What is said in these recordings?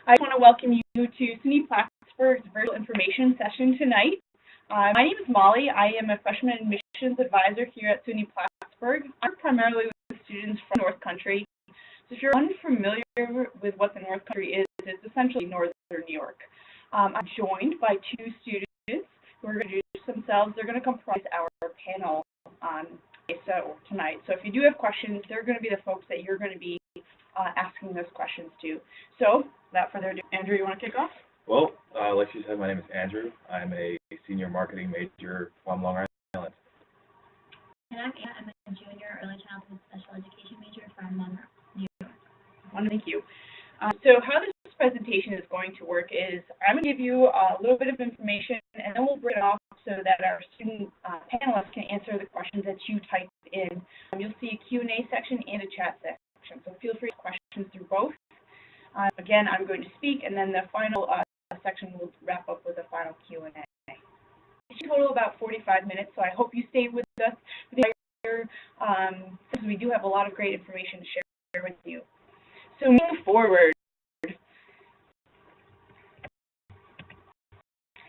I want to welcome you to SUNY Plattsburgh's virtual information session tonight. My name is Molly. I am a freshman admissions advisor here at SUNY Plattsburgh. I'm primarily with students from North Country. So if you're unfamiliar with what the North Country is, it's essentially northern New York. I'm joined by two students who are going to introduce themselves. They're going to comprise our panel tonight. So if you do have questions, they're going to be the folks that you're going to be asking those questions to. So without further ado, Andrew, you want to kick off? Well, like she said, my name is Andrew. I'm a senior marketing major from Long Island. And I'm Anna. I'm a junior early childhood special education major from Monroe, New York. Thank you. So how this presentation is going to work is I'm going to give you a little bit of information, and then we'll break it off so that our student panelists can answer the questions that you type in. You'll see a Q&A section and a chat section, so feel free to questions through both. Again, I'm going to speak, and then the final section will wrap up with a final Q&A. It should total about 45 minutes, so I hope you stay with us for the entire since we do have a lot of great information to share with you. So moving forward,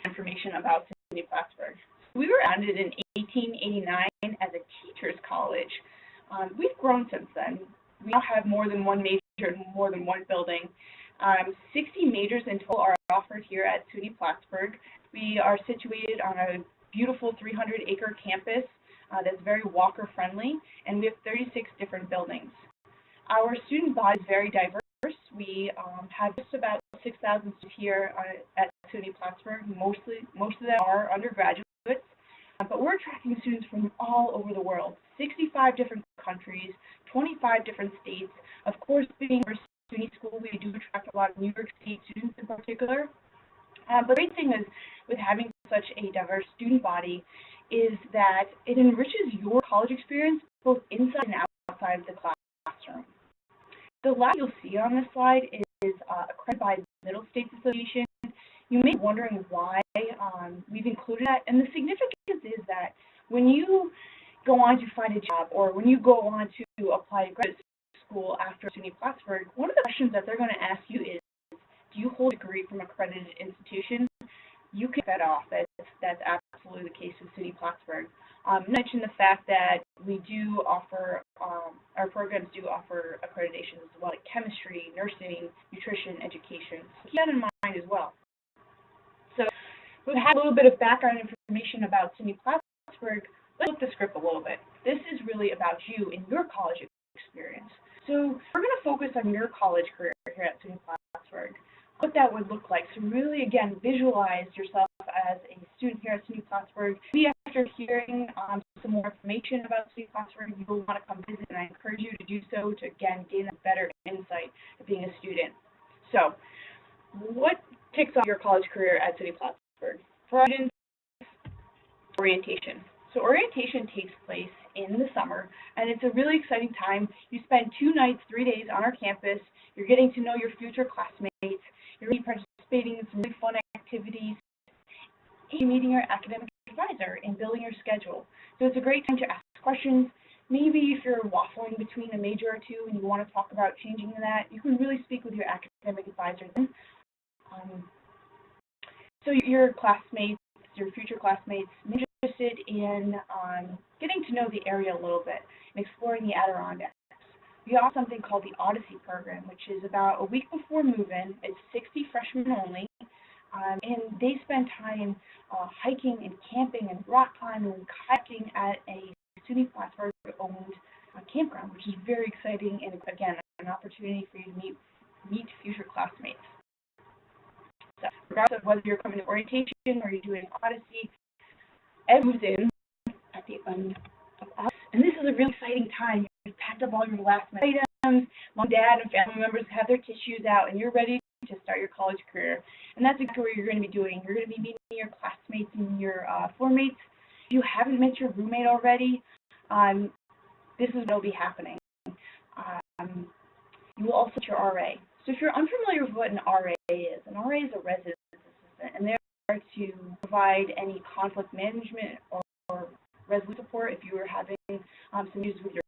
information about SUNY Plattsburgh. We were founded in 1889 as a teachers' college. We've grown since then. We now have more than one major and more than one building. 60 majors in total are offered here at SUNY Plattsburgh. We are situated on a beautiful 300-acre campus that's very walker-friendly, and we have 36 different buildings. Our student body is very diverse. We have just about 6,000 students here at SUNY Plattsburgh. Most of them are undergraduates, but we're attracting students from all over the world, 65 different countries, 25 different states. Of course, being a SUNY school, we do attract a lot of New York State students in particular. But the great thing is, with having such a diverse student body, is that it enriches your college experience both inside and outside of the classroom. The lab you'll see on this slide is accredited by the Middle States Association. You may be wondering why we've included that, and the significance is that when you go on to find a job or when you go on to apply to graduate school after SUNY Plattsburgh, one of the questions that they're going to ask you is, do you hold a degree from an accredited institution? You can get that off. That's absolutely the case with SUNY Plattsburgh. Mention the fact that we do offer, our programs do offer accreditations as well, like chemistry, nursing, nutrition, education. So keep that in mind as well. So we've had a little bit of background information about SUNY Plattsburgh. Let's flip the script a little bit. This is really about you and your college experience. So we're going to focus on your college career here at SUNY Plattsburgh, what that would look like. So really, again, visualize yourself as a student here at SUNY Plattsburgh. Maybe after hearing some more information about SUNY Plattsburgh, you will want to come visit, and I encourage you to do so to, again, gain a better insight of being a student. So what kicks off your college career at SUNY Plattsburgh? For students, orientation. So orientation takes place in the summer, and it's a really exciting time. You spend 2 nights, 3 days on our campus. You're getting to know your future classmates. You're really participating in some really fun activities. You're meeting your academic advisor and building your schedule. So it's a great time to ask questions. Maybe if you're waffling between a major or two and you want to talk about changing that, you can really speak with your academic advisor then. So your classmates, your future classmates, may be interested in getting to know the area a little bit and exploring the Adirondacks. We offer something called the Odyssey program, which is about a week before move-in. It's 60 freshmen only, and they spend time hiking and camping and rock climbing and kayaking at a SUNY Plattsburgh-owned campground, which is very exciting and, again, an opportunity for you to meet future classmates. So regardless of whether you're coming to orientation or you're doing Odyssey, everyone's in at the end of August. And this is a really exciting time. You've packed up all your last minute items, mom, dad, and family members have their tissues out, and you're ready to start your college career. And that's exactly what you're going to be doing. You're going to be meeting your classmates and your floor mates. If you haven't met your roommate already, this is what will be happening. You will also meet your RA. So if you're unfamiliar with what an RA is a residence assistant, and they're there to provide any conflict management or resolution support if you are having some issues with your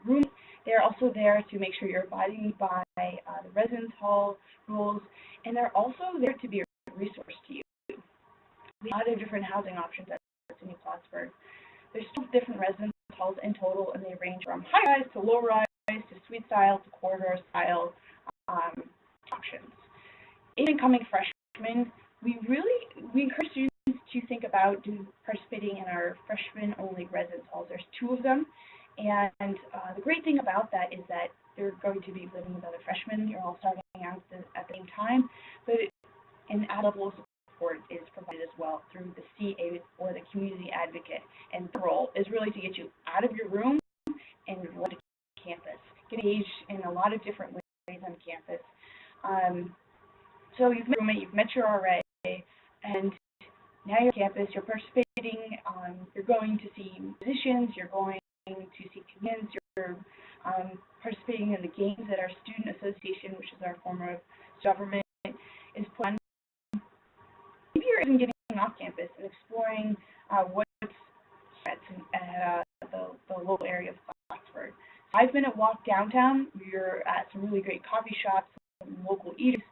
room. They're also there to make sure you're abiding by the residence hall rules and they're also there to be a resource to you. We have a lot of different housing options at SUNY Plattsburgh. There's 12 different residence halls in total, and they range from high-rise to low-rise to suite style to corridor style options. Incoming freshmen, we encourage students to think about participating in our freshman-only residence halls. There's 2 of them, and the great thing about that is that they're going to be living with other freshmen. You're all starting out at the same time, but an added level of support is provided as well through the CA or the community advocate. And the role is really to get you out of your room and run to campus. Get engaged in a lot of different ways on campus. So you've met your roommate, you've met your RA, and now you're on campus, you're participating, you're going to see musicians, you're going to see comedians, you're participating in the games that our student association, which is our form of government, is planning. Maybe you're even getting off campus and exploring what's at the local area of Plattsburgh. 5-minute walk downtown, you're at some really great coffee shops, some local eateries.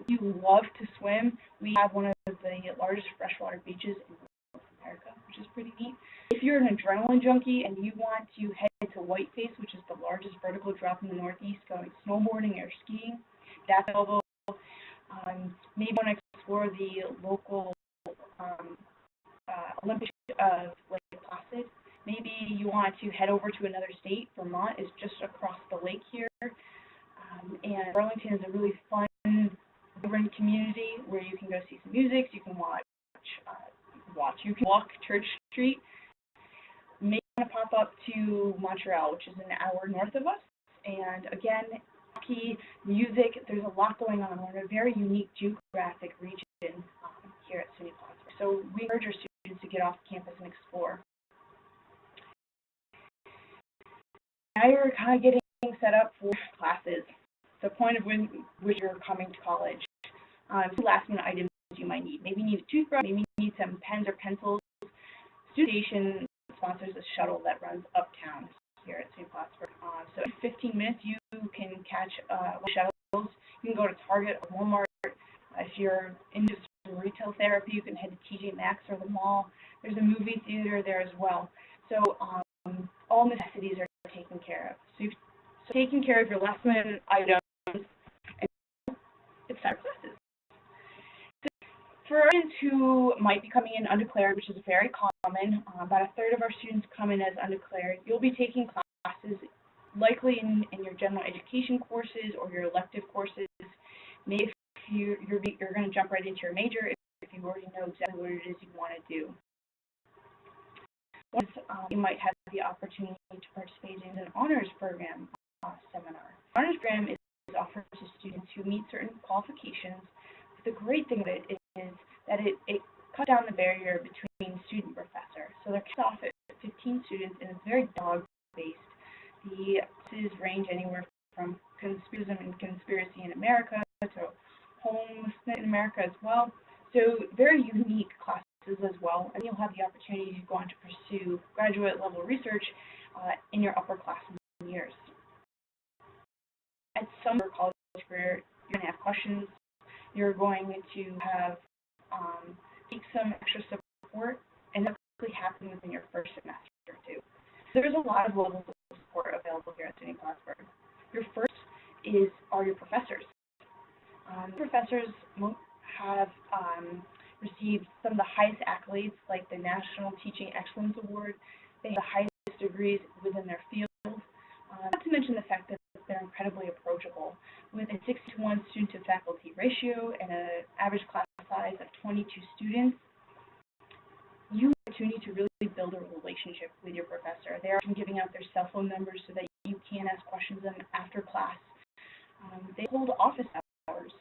You love to swim. We have one of the largest freshwater beaches in North America, which is pretty neat. If you're an adrenaline junkie and you want to head to Whiteface, which is the largest vertical drop in the Northeast, going snowboarding or skiing, that's available. Maybe you want to explore the local Olympic of Lake Placid. Maybe you want to head over to another state. Vermont is just across the lake here. And Burlington is a really fun, vibrant community where you can go see some music, you can you can walk Church Street. Maybe you want to pop up to Montreal, which is an hour north of us. And again, hockey, music, there's a lot going on. We're in a very unique geographic region here at SUNY Plattsburgh. So we encourage our students to get off campus and explore. Now you're kind of getting set up for classes. The point of which you're coming to college. Some last-minute items you might need. Maybe you need a toothbrush, maybe you need some pens or pencils. Student sponsors a shuttle that runs uptown here at SUNY Plattsburgh. So in 15 minutes, you can catch shuttles. You can go to Target or Walmart. If you're into retail therapy, you can head to TJ Maxx or the mall. There's a movie theater there as well. So all necessities are taken care of. So you've taken care of your last-minute items, and it's time for classes. So for our students who might be coming in undeclared, which is very common, about a third of our students come in as undeclared. You'll be taking classes likely in your general education courses or your elective courses. Maybe if you're going to jump right into your major if you already know exactly what it is you want to do. Once you might have the opportunity to participate in an honors program seminar. Honors program is offered to students who meet certain qualifications. The great thing about it is that it cuts down the barrier between student and professor. So they're cut off at 15 students, and it's very dog-based. The classes range anywhere from conspiracy and conspiracy in America to homelessness in America as well. So very unique classes as well, and you'll have the opportunity to go on to pursue graduate level research in your upperclassmen years. At some college career, you're going to have questions. You're going to have take some extra support, and that will happen within your first semester too. So there's a lot of levels of support available here at SUNY Plattsburgh. Your first are your professors. Professors have received some of the highest accolades, like the National Teaching Excellence Award. They have the highest degrees within their field. Not to mention the fact that they're incredibly approachable. With a 6-to-1 student-to-faculty ratio and an average class size of 22 students, you have the opportunity to really build a relationship with your professor. They are giving out their cell phone numbers so that you can ask questions of them after class. They hold office hours,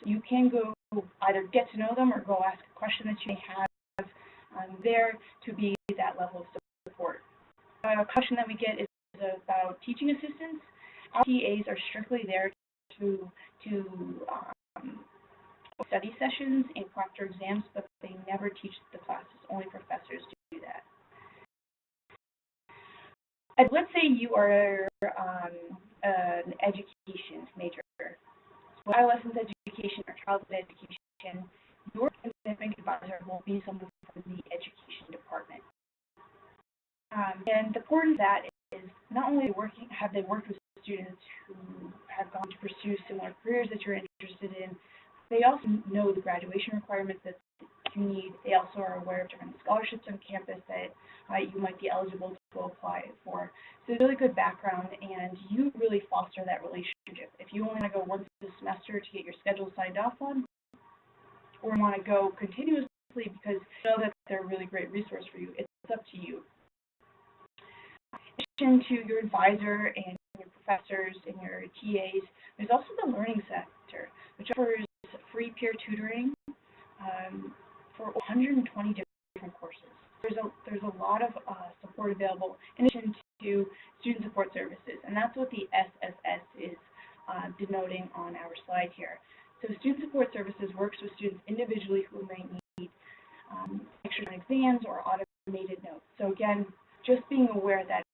so you can go either get to know them or go ask a question that you may have there to be that level of support. A question that we get is about teaching assistants. Our TAs are strictly there to study sessions and proctor exams, but they never teach the classes. Only professors do that. And let's say you are an education major. adolescent education or childhood education, your academic advisor will be someone from the education department. And the importance of that is not only have they worked with students who have gone to pursue similar careers that you're interested in, they also know the graduation requirements that you need. They also are aware of different scholarships on campus that you might be eligible to apply for. So it's a really good background, and you really foster that relationship. If you only want to go once a semester to get your schedule signed off on, or want to go continuously because you know that they're a really great resource for you, it's up to you. In addition to your advisor and your professors and your TAs, there's also the Learning Center, which offers free peer tutoring for 120 different courses. There's a lot of support available in addition to student support services, and that's what the SSS is denoting on our slide here. So student support services works with students individually who may need extra exams or automated notes. So again, just being aware that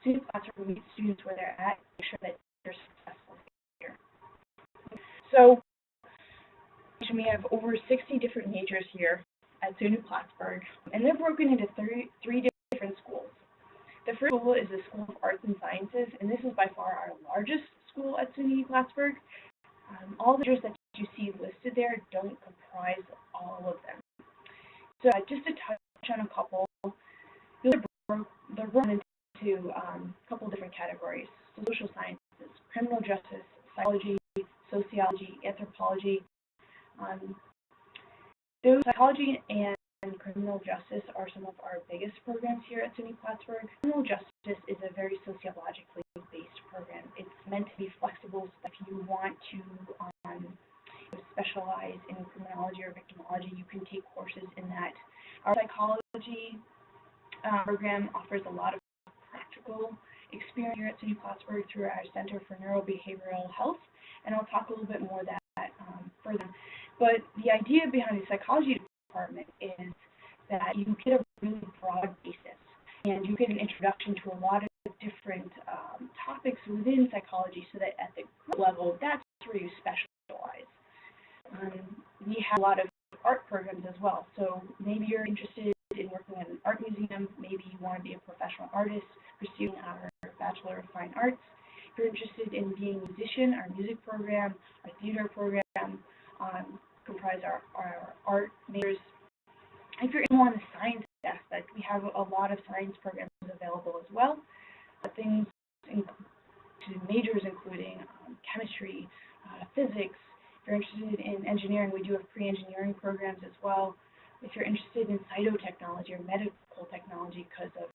student classroom meets students where they're at, make sure that they're successful here. So we have over 60 different majors here at SUNY Plattsburgh, and they're broken into three different schools. The first school is the School of Arts and Sciences, and this is by far our largest school at SUNY Plattsburgh. All the majors that you see listed there don't comprise all of them. So just to touch on a couple, they're broken into a couple different categories: social sciences, criminal justice, psychology, sociology, anthropology. Those psychology and criminal justice are some of our biggest programs here at SUNY Plattsburgh. Criminal justice is a very sociologically based program. It's meant to be flexible, so if you want to specialize in criminology or victimology, you can take courses in that. Our psychology program offers a lot of practical experience here at SUNY Plattsburgh through our Center for Neurobehavioral Health, and I'll talk a little bit more of that further. But the idea behind the psychology department is that you get a really broad basis, and you get an introduction to a lot of different topics within psychology, so that at the level, that's where you specialize. We have a lot of art programs as well, so maybe you're interested in working at an art museum, maybe you want to be a professional artist pursuing our Bachelor of Fine Arts. If you're interested in being a musician, our music program, our theater program comprise our art majors. If you're more on the science aspect, we have a lot of science programs available as well. Majors including chemistry, physics. If you're interested in engineering, we do have pre-engineering programs as well. If you're interested in cytotechnology or medical technology because of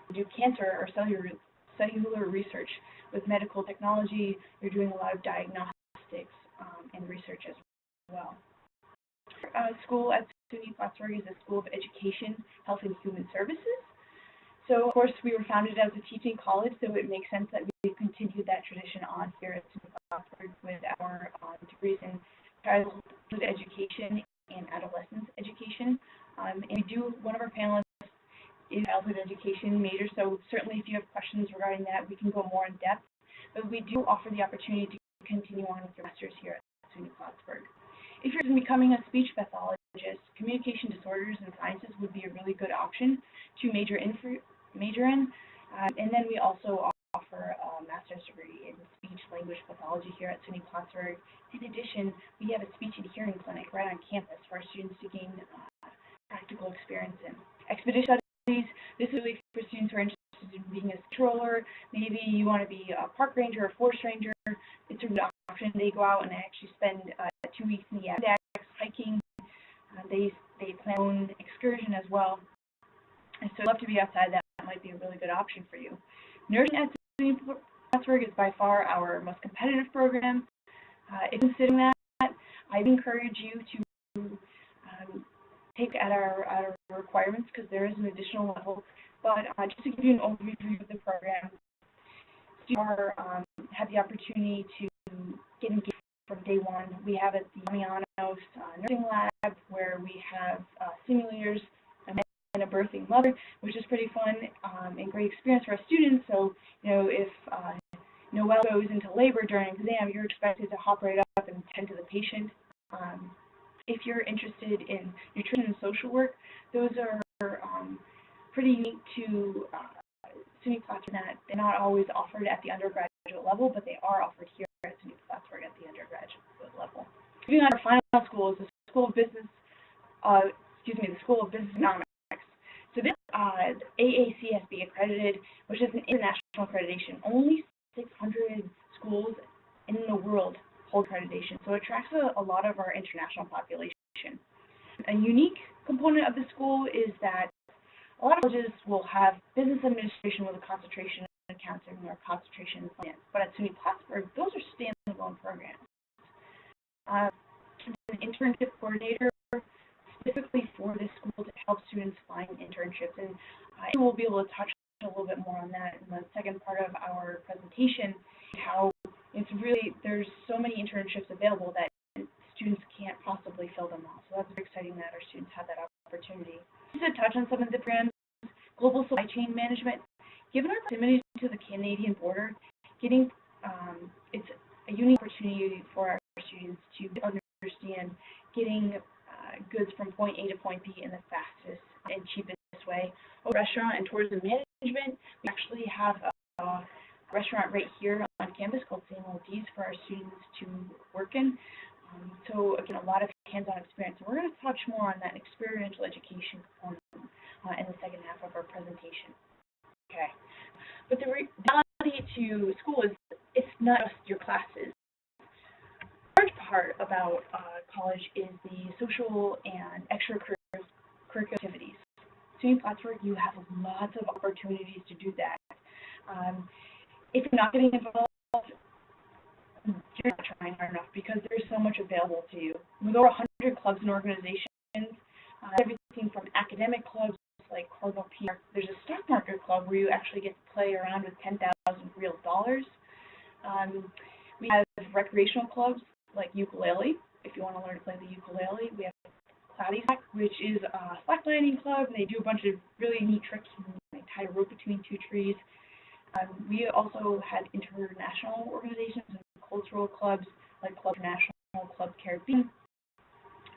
we do cancer or cellular research with medical technology, you're doing a lot of diagnostics and research as well. School at SUNY Plattsburgh is a School of Education, Health, and Human Services. So, of course, we were founded as a teaching college, so it makes sense that we've continued that tradition on here at SUNY Plattsburgh with our degrees in childhood education and adolescence education. And we do, one of our panelists is childhood education major, so certainly if you have questions regarding that, we can go more in depth. But we do offer the opportunity to continue on with your master's here at SUNY Plattsburgh. If you're becoming a speech pathologist, communication disorders and sciences would be a really good option to major in. And then we also offer a master's degree in speech language pathology here at SUNY Plattsburgh. In addition, we have a speech and hearing clinic right on campus for our students to gain practical experience in. Expedition studies, this is really for students who are interested in being a stroller. Maybe you want to be a park ranger or forest ranger. It's a good option. They go out and they actually spend 2 weeks in the Adirondacks hiking. They plan their own excursion as well. And so, I'd love to be outside. That might be a really good option for you. Nursing at SUNY Plattsburgh is by far our most competitive program. If considering that, I'd encourage you to take at our requirements, because there is an additional level. But just to give you an overview of the program, students have the opportunity to get engaged from day one. We have at the Damianos Nursing Lab, where we have simulators and a birthing mother, which is pretty fun and great experience for our students. So, you know, if Noelle goes into labor during an exam, you're expected to hop right up and tend to the patient. If you're interested in nutrition and social work, those are pretty unique to SUNY Plattsburgh, that they're not always offered at the undergraduate level, but they are offered here at SUNY Plattsburgh at the undergraduate level. Moving on to our final school is the School of Business, the School of Business Economics. So this AACSB accredited, which is an international accreditation. Only 600 schools in the world hold accreditation, so it attracts a lot of our international population. A unique component of the school is that a lot of colleges will have business administration with a concentration in accounting or a concentration in finance, but at SUNY Plattsburgh, those are standalone programs. An internship coordinator specifically for this school to help students find internships, and we'll be able to touch a little bit more on that in the second part of our presentation, how it's really, there's so many internships available that students can't possibly fill them all. So that's very exciting that our students have that opportunity. Just to touch on some of the programs, global supply chain management. Given our proximity to the Canadian border, it's a unique opportunity for our students to understand getting goods from point A to point B in the fastest and cheapest way. Restaurant and tourism management, we actually have a restaurant right here on campus called St. Maltese for our students to work in. So again, a lot of hands-on experience. And we're going to touch more on that experiential education component in the second half of our presentation. Okay, but the reality to school is it's not just your classes. A large part about college is the social and extracurricular activities. SUNY Plattsburgh, you have lots of opportunities to do that. If you're not getting involved, you're not trying hard enough because there's so much available to you. With over 100 clubs and organizations, everything from academic clubs like Cardinal PR. There's a stock market club where you actually get to play around with 10,000 real dollars. We have recreational clubs like ukulele, if you want to learn to play the ukulele. We have Cloudy Slack, which is a slacklining club, and they do a bunch of really neat tricks. They tie a rope between two trees. We also had international organizations and cultural clubs like Club International, Club Caribbean,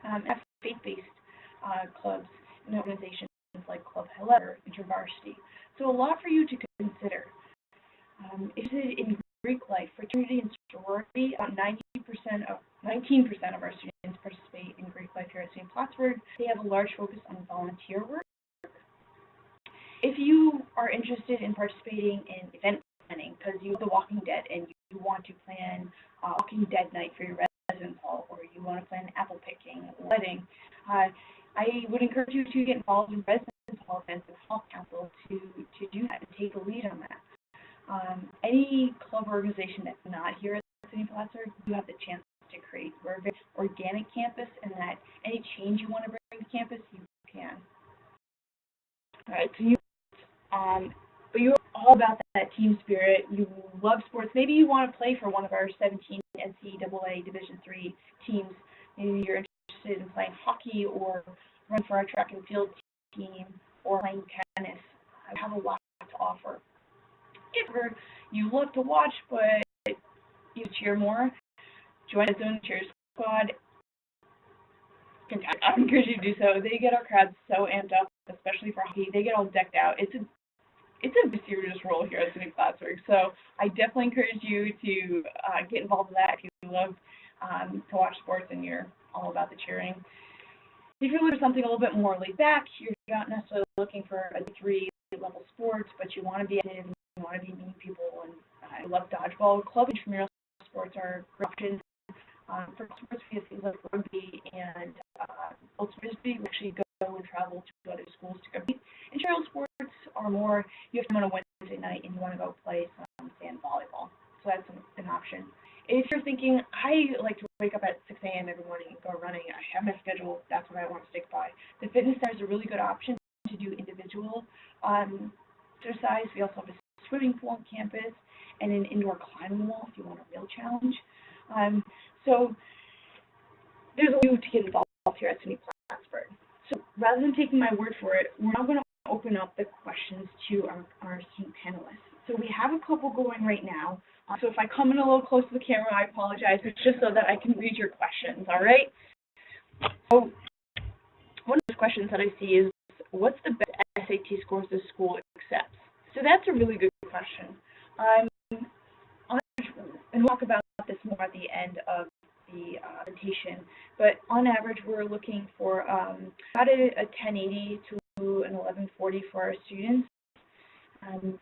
and faith-based clubs and organizations like Club Hillel, InterVarsity. So a lot for you to consider. Interested in Greek life, fraternity and sorority, about 19% of our students participate in Greek life here at SUNY Plattsburgh. They have a large focus on volunteer work. If you are interested in participating in event planning, because you have The Walking Dead and you want to plan Walking Dead night for your residence hall, or you want to plan apple picking or wedding, I would encourage you to get involved in residence hall events and hall council to do that and take the lead on that. Any club or organization that's not here at SUNY Plattsburgh, you have the chance to create. We're a very organic campus, and that any change you want to bring to campus, you can. All right, so but you're all about that team spirit. You love sports. Maybe you want to play for one of our 17 NCAA Division III teams. Maybe you're interested in playing hockey or run for our track and field team or playing tennis. I have a lot to offer. If you love to watch but you cheer more, join the Zone Cheer Squad. I encourage you to do so. They get our crowds so amped up, especially for hockey. They get all decked out. It's a serious role here at SUNY Plattsburgh, so I definitely encourage you to get involved with that if you love to watch sports and you're all about the cheering. If you're looking for something a little bit more laid back, you're not necessarily looking for a D3 level sports, but you want to be active and you want to be meeting people, and I love dodgeball. Club intramural sports are great options. For sports, we have things like rugby and ultimate frisbee. We actually go and travel to other schools to compete. Intramural sports are more, you have to come on a Wednesday night and you want to go play some sand volleyball. So that's an option. If you're thinking, I like to wake up at 6 a.m. every morning and go running, I have my schedule, that's what I want to stick by, the fitness center is a really good option to do individual exercise. We also have a swimming pool on campus and an indoor climbing wall if you want a real challenge. So there's a way to get involved here at SUNY Plattsburgh. So rather than taking my word for it, we're now going to open up the questions to our student panelists. So we have a couple going right now. So if I come in a little close to the camera, I apologize. It's just so that I can read your questions, all right? So one of the questions that I see is, what's the best SAT scores the school accepts? So that's a really good question. And we'll talk about this more at the end of the presentation, but on average, we're looking for about a 1080 to an 1140 for our students. On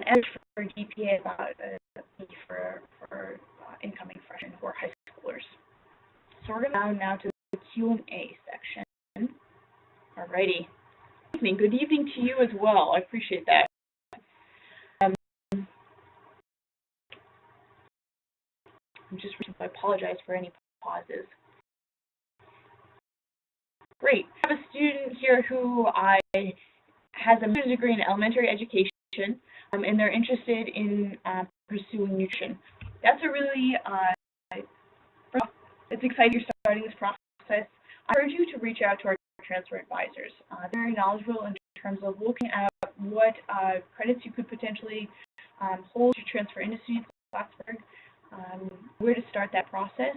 average for GPA, about a B for incoming freshmen who are high schoolers. So we're going to go now to the Q&A section. Alrighty. Good evening to you as well. I appreciate that. I apologize for any pauses. Great. I have a student here who has a master's degree in elementary education, and they're interested in pursuing nutrition. That's a really, it's exciting you're starting this process. I urge you to reach out to our transfer advisors. They're very knowledgeable in terms of looking at what credits you could potentially hold to transfer into SUNY Plattsburgh, where to start that process.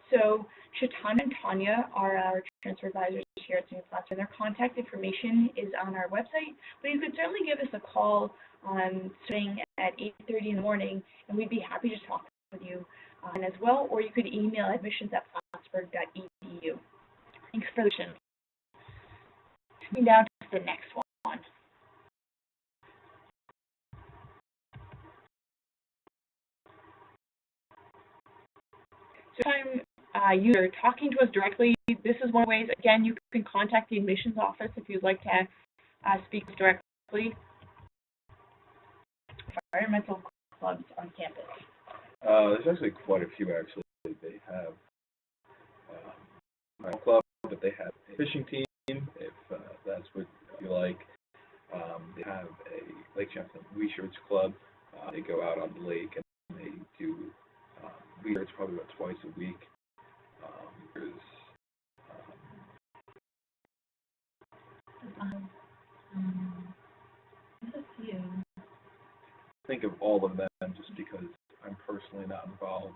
So Chaitanya and Tanya are our transfer advisors here at SUNY Plattsburgh, and their contact information is on our website, but you could certainly give us a call starting at 8:30 in the morning, and we'd be happy to talk with you as well, or you could email admissions@plattsburgh.edu. Thanks for listening. Moving down to the next one. So you're talking to us directly. This is one of the ways, again, you can contact the admissions office if you'd like to speak directly. Environmental clubs on campus. There's actually quite a few, actually. They have a club, but they have a fishing team, if that's what you like. They have a Lake Champlain Research Club. They go out on the lake and they do research probably about twice a week. There's think of all of them just because I'm personally not involved,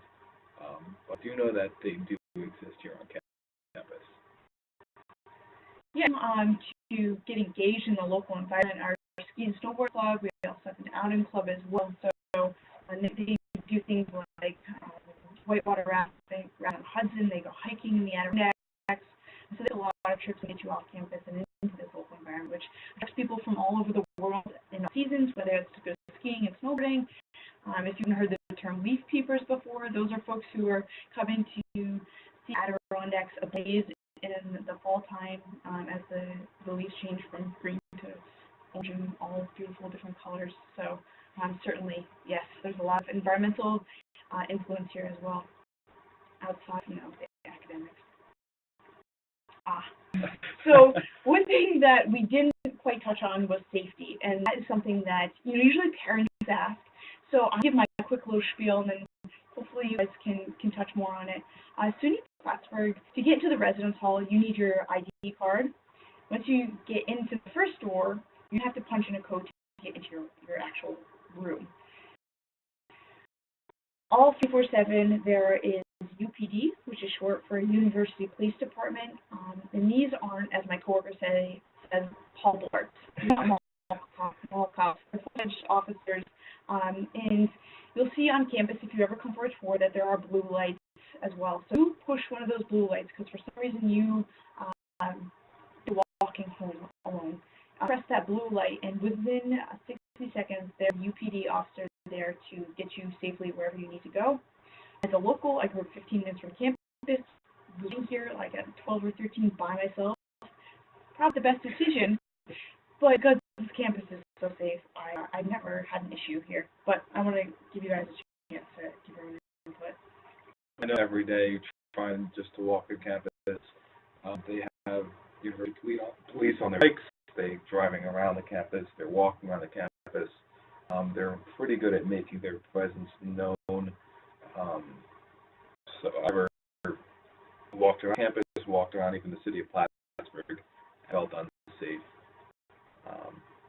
but I do know that they do exist here on campus. Yeah, to get engaged in the local environment, our ski and snowboard club, we also have an outing club as well, so they do things like whitewater rafting around Hudson, they go hiking in the Adirondacks, so there's a lot of trips to get you off campus and into this local environment, which attracts people from all over the world in all seasons, whether it's to go skiing and snowboarding. If you've heard the term leaf peepers before, those are folks who are coming to see Adirondacks ablaze in the fall time as the leaves change from green to orange and all beautiful different colors. So certainly, yes, there's a lot of environmental influence here as well, outside, the academics. So one thing that we didn't quite touch on was safety, and that is something that usually parents ask. So I'll give my quick little spiel, and then hopefully you guys can touch more on it. SUNY Plattsburgh, to get into the residence hall, you need your ID card. Once you get into the first door, you have to punch in a code to get into your actual room. All 347, there is UPD, which is short for University Police Department, and these aren't, as my coworkers say, as hall guards, not mall cops, they're full-fledged officers, and you'll see on campus, if you ever come for a tour, that there are blue lights as well. So you push one of those blue lights, because for some reason you're walking home alone. Press that blue light, and within 60 seconds, there are UPD officers there to get you safely wherever you need to go. As a local, I grew up 15 minutes from campus, moving here like at 12 or 13 by myself. Probably the best decision, but because this campus is so safe, I've never had an issue here. But I want to give you guys a chance to give your input. I know every day trying just to walk through campus, they have university police on their bikes, they're driving around the campus, they're walking around the campus. They're pretty good at making their presence known. So I've walked around campus, walked around even the city of Plattsburgh, felt unsafe.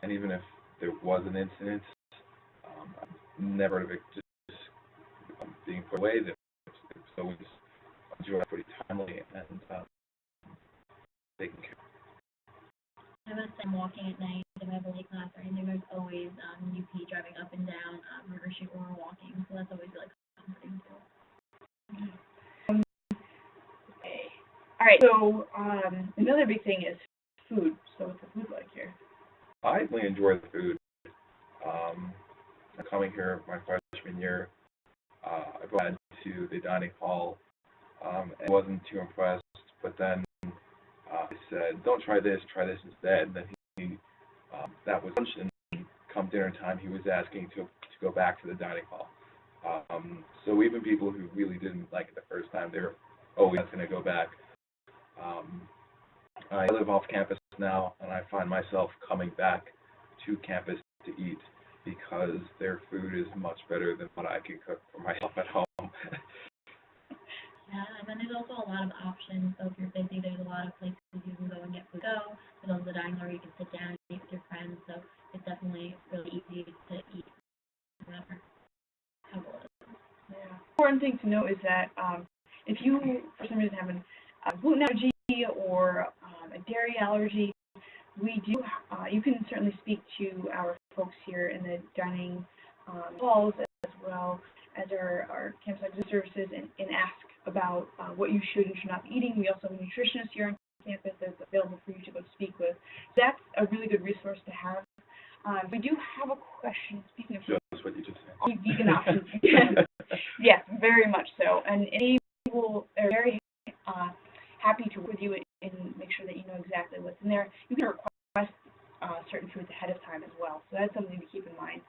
And even if there was an incident, never heard of it just being put away. It's always enjoyed, pretty timely, and taken care of. I was walking at night if I have a late class or anything, there's always UP driving up and down River Street where we're walking, so that's always really comforting too. Okay. All right. So another big thing is food. So what's the food like here? I really enjoy the food. Coming here my freshman year, I went to the dining hall and wasn't too impressed, but then I said, don't try this instead. And then he that was lunch, and come dinner time, he was asking to go back to the dining hall. So even people who really didn't like it the first time, they're always going to go back. I live off campus now, and I find myself coming back to campus to eat because their food is much better than what I can cook for myself at home. Yeah, and then there's also a lot of options. So if you're busy, there's a lot of places you can go and get food. There's also the dining where you can sit down and eat with your friends. So it's definitely really easy to eat whenever. Yeah. Important thing to note is that if you, for some reason, have a gluten allergy or a dairy allergy, we do. You can certainly speak to our folks here in the dining halls as well as our campus exit services and ask about what you should and should not be eating. We also have a nutritionist here on campus that's available for you to go speak with. So that's a really good resource to have. We do have a question. Speaking of Just what you just said. vegan options, yes, very much so, and they are very happy to work with you and make sure that you know exactly what's in there. You can request certain foods ahead of time as well, so that's something to keep in mind.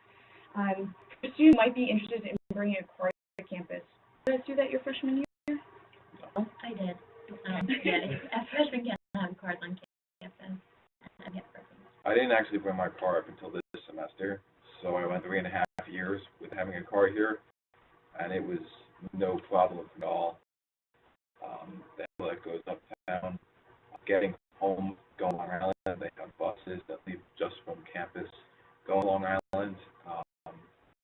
For students who might be interested in bringing a card to campus, did you guys do that your freshman year? I did. Yeah, at freshman can't have cards on campus. I didn't actually bring my car up until this semester, so I went 3.5 years with having a car here, and it was no problem at all. The hill that goes uptown, getting home, going Long Island, they have buses that leave just from campus, going Long Island.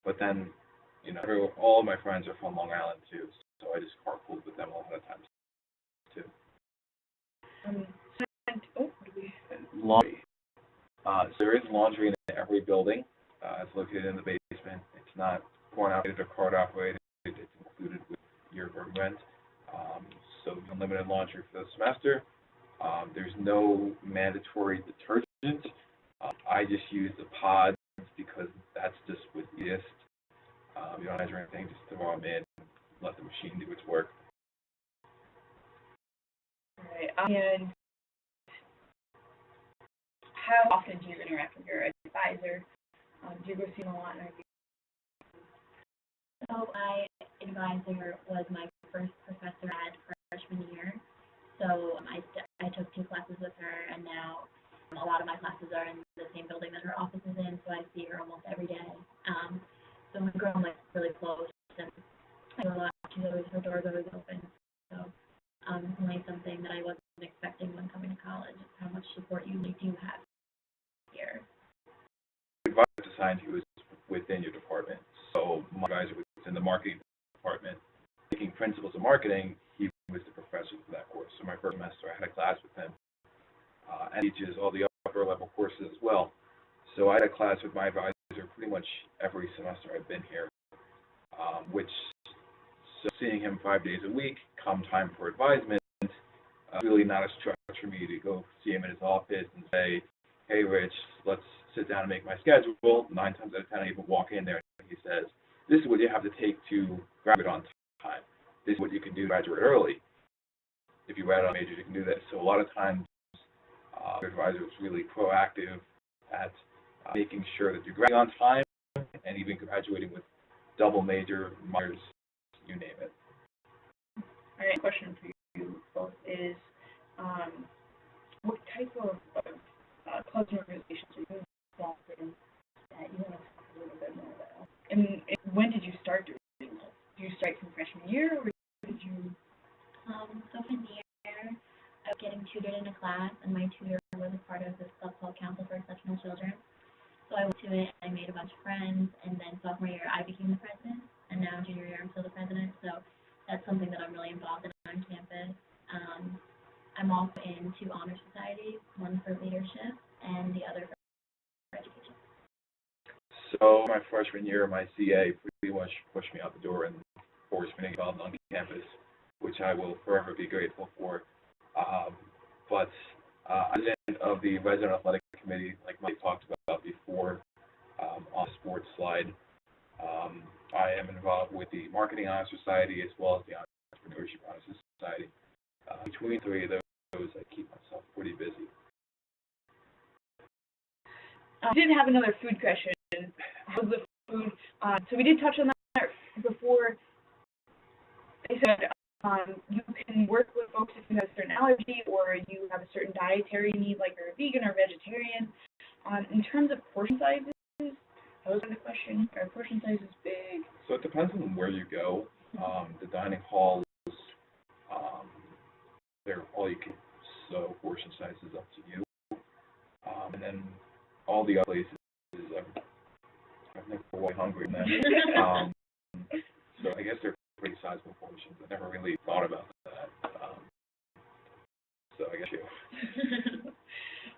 But then, you know, all of my friends are from Long Island too, so I just carpooled with them a lot of times too. Laundry. So there is laundry in every building. It's located in the basement. It's not poured operated or card operated. It's included with your rent. So unlimited laundry for the semester. There's no mandatory detergent. I just use the pods because that's just what's easiest. You don't measure anything, just throw them in, let the machine do its work. All right. And how often do you interact with your advisor? Do you go see them a lot? So my advisor was my first professor at freshman year. So I took 2 classes with her, and now a lot of my classes are in the same building that her office is in, so I see her almost every day. So we've grown really close, and I go a lot. Her door's always open. So only something that I wasn't expecting when coming to college is how much support you do have here. The advisor assigned you was within your department. So my advisor was in the marketing department. Taking principles of marketing, he was the professor for that course. So my first semester, I had a class with him, and he teaches all the upper level courses as well. So I had a class with my advisor pretty much every semester I've been here, so seeing him 5 days a week, come time for advisement, really not a stretch for me to go see him in his office and say, hey, Rich, let's sit down and make my schedule. 9 times out of 10, I even walk in there and he says, this is what you have to take to graduate on time. This is what you can do to graduate early. If you add on majors, you can do this. So a lot of times, the advisor was really proactive at making sure that you graduate on time and even graduating with double major, minors, you name it. All right, question for you both is, what type of clubs and organizations are you involved in that you want to talk a little bit more about? And when did you start doing this? Did you start from freshman year, or did you? Freshman year, I was getting tutored in a class, and my tutor was a part of this club called Council for Exceptional Children. So I went to it, I made a bunch of friends, and then sophomore sophomore year, I became the president, and now junior year, I'm still the president, so that's something that I'm really involved in on campus. I'm also in 2 honor societies, one for leadership and the other for education. So my freshman year, my CA pretty much pushed me out the door and forced me to get involved on campus, which I will forever be grateful for. But I'm president of the Resident Athletic Committee, like Mike talked about before, on the sports slide. I am involved with the Marketing Honor Society as well as the Entrepreneurship Honor Society. Between 3 of those, I keep myself pretty busy. I did have another food question. How's the food? So we did touch on that before. They said you can work with folks if you have a certain allergy or you have a certain dietary need, like you're a vegan or vegetarian. In terms of portion sizes, that was the question. Are portion sizes big? So it depends on where you go. The dining halls, they're all you can, so portion size is up to you. And then all the other places, I've never been quite hungry in them. So I guess they're pretty sizable portions. I never really thought about that. So I guess you.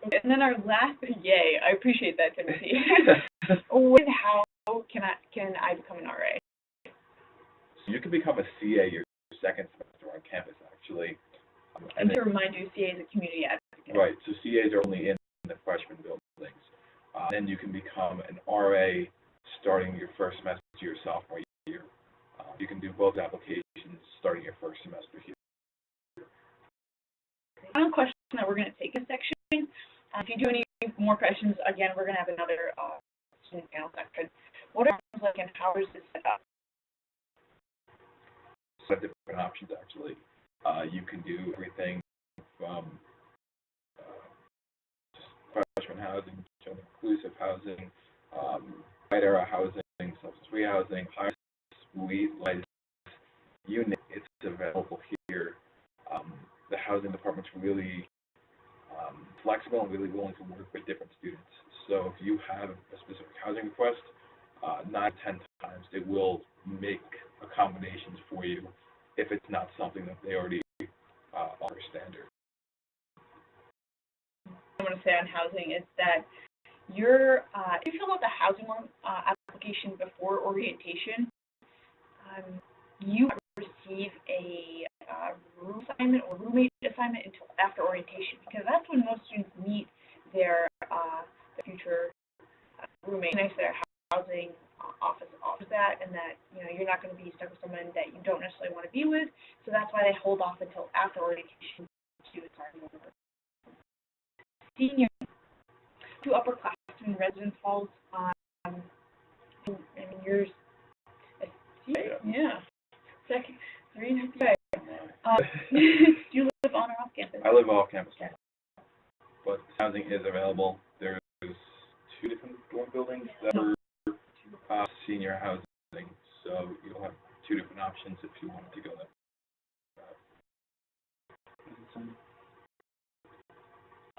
Okay, and then our last, yay, I appreciate that, Timothy. When, how can I become an RA? So you can become a CA your second semester on campus, actually. And to remind you, CA is a community advocate. Right, so CAs are only in the freshman buildings. Then you can become an RA starting your first semester your sophomore year. You can do both applications starting your first semester here. Final question that we're going to take in section. If you do any more questions, again, we're going to have another student panel section. What are things like and how is this set up? So different options, actually. You can do everything from just freshman housing, inclusive housing, right era housing, substance-free housing, high suite, light, you name it, it's available here. The housing department's really flexible and really willing to work with different students. So if you have a specific housing request, 9 to 10 times they will make accommodations for you if it's not something that they already offer standard. I want to say on housing is that if you fill out the housing loan application before orientation, you receive a room assignment or roommate assignment until after orientation, because that's when most students meet their future roommate. Nice that our housing office offers that, and that you're not going to be stuck with someone that you don't necessarily want to be with. So that's why they hold off until after orientation to assign you. Senior to upperclassmen residence halls. Yours. Yeah. Second, 3.5 years. Do you live on or off campus? I live off campus, but housing is available. There's 2 different dorm buildings that are senior housing, so you'll have 2 different options if you wanted to go there.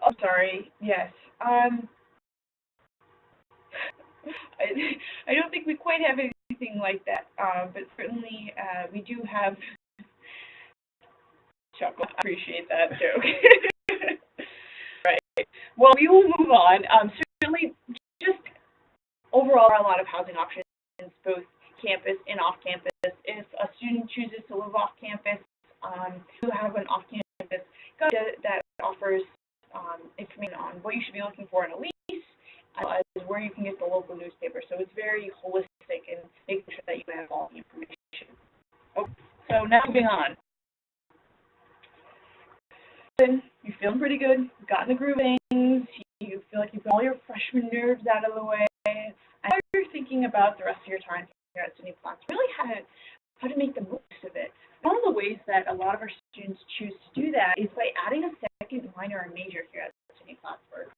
Oh, sorry. Yes. I don't think we quite have anything like that, but certainly we do have. Chuckle. I appreciate that joke. Right. Well, we will move on. Certainly, just overall, there are a lot of housing options, both campus and off campus. If a student chooses to live off campus, you have an off campus guide that offers information on what you should be looking for in a lease, as well as where you can get the local newspaper. So it's very holistic and making sure that you have all the information. Okay. So now moving on. You're feeling pretty good. You've gotten the groove of things. You feel like you've got all your freshman nerves out of the way. And now you're thinking about the rest of your time here at SUNY Plattsburgh, really how to make the most of it. One of the ways that a lot of our students choose to do that is by adding a second minor or major here at SUNY Plattsburgh.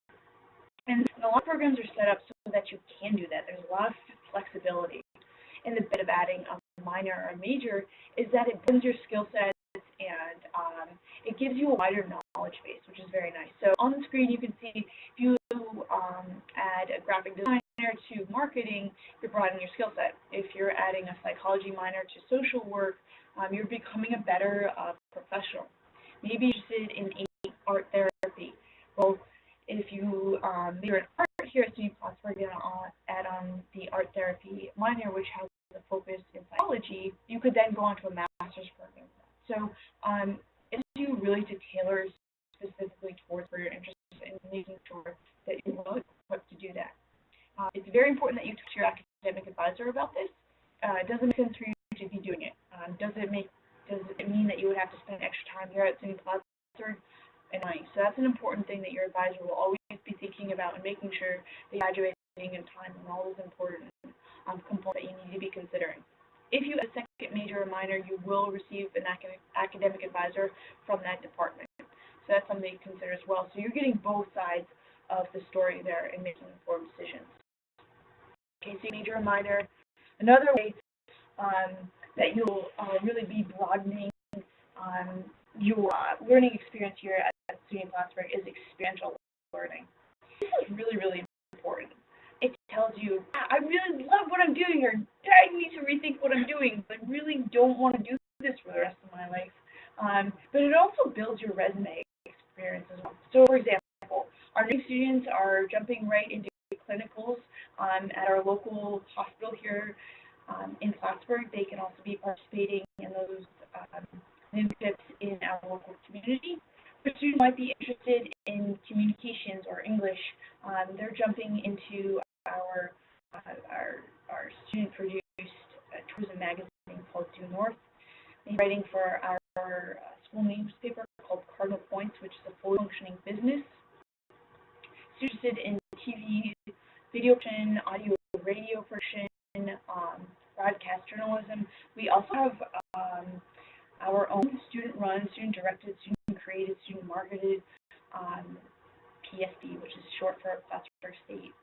And a lot of programs are set up so that you can do that. There's a lot of flexibility. And the bit of adding a minor or a major is that it builds your skill sets and it gives you a wider knowledge base, which is very nice. So on the screen you can see if you add a graphic design to marketing, you're broadening your skill set. If you're adding a psychology minor to social work, you're becoming a better professional. Maybe you're interested in art therapy. Well, if you major in art here at SUNY Plattsburgh, you're going to add on the art therapy minor, which has a focus in psychology, you could then go on to a master's program. So it's you really to tailor specifically towards where you're interested in, making sure that you're well equipped to do that. It's very important that you talk to your academic advisor about this. It doesn't make sense for you to be doing it. Does it mean that you would have to spend extra time here at SUNY Plattsburgh and money? So that's an important thing that your advisor will always be thinking about and making sure that you're graduating in time and all those important components that you need to be considering. If you have a second major or minor, you will receive an academic advisor from that department. So that's something to consider as well. So you're getting both sides of the story there and making informed decisions. Okay, so major or minor. Another way that you'll really be broadening your learning experience here at SUNY Plattsburgh is experiential learning. This is really, really important. It tells you, I really love what I'm doing, or I need to rethink what I'm doing, but I really don't want to do this for the rest of my life. But it also builds your resume experience as well. So, for example, our new students are jumping right into clinicals at our local hospital here in Plattsburgh. They can also be participating in those internships in our local community. For students who might be interested in communications or English, they're jumping into our student-produced tourism magazine called Due North. They're writing for our school newspaper called Cardinal Points, which is a fully functioning business. Students interested in TV, video production, audio, radio production, broadcast journalism. We also have our own student-run, student-directed, student-created, student-marketed PSB, which is short for Plattsburgh State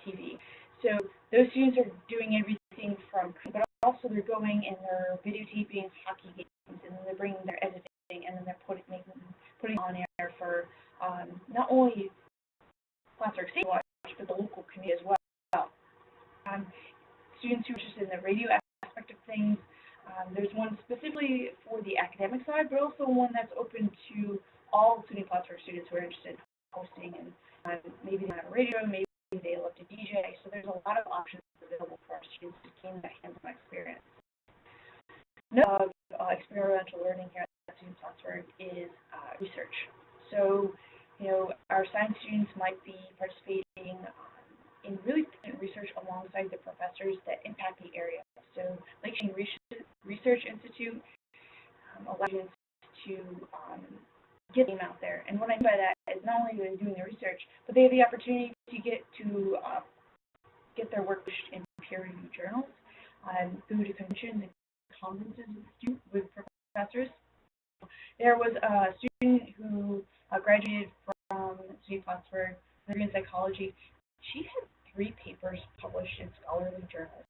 TV. So those students are doing everything from, but also they're going and they're videotaping hockey games, and then they're bringing their editing, and then they're putting on air for not only Plattsburgh State Watch, but the local community as well. Students who are interested in the radio aspect of things. There's one specifically for the academic side, but also one that's open to all SUNY Plattsburgh students who are interested in hosting, and maybe they have a radio, maybe they love to DJ. So there's a lot of options available for our students to gain that hands-on experience. Another experiential learning here at SUNY Plattsburgh is research. So, our science students might be participating in really research alongside the professors that impact the area. So Lake Sheen Research Institute allows students to get them out there. And what I mean by that is not only are they doing the research, but they have the opportunity to get their work published in peer-reviewed journals, go to conventions and conferences with professors. There was a student who graduated from SUNY Plattsburgh, in psychology. She had 3 papers published in scholarly journals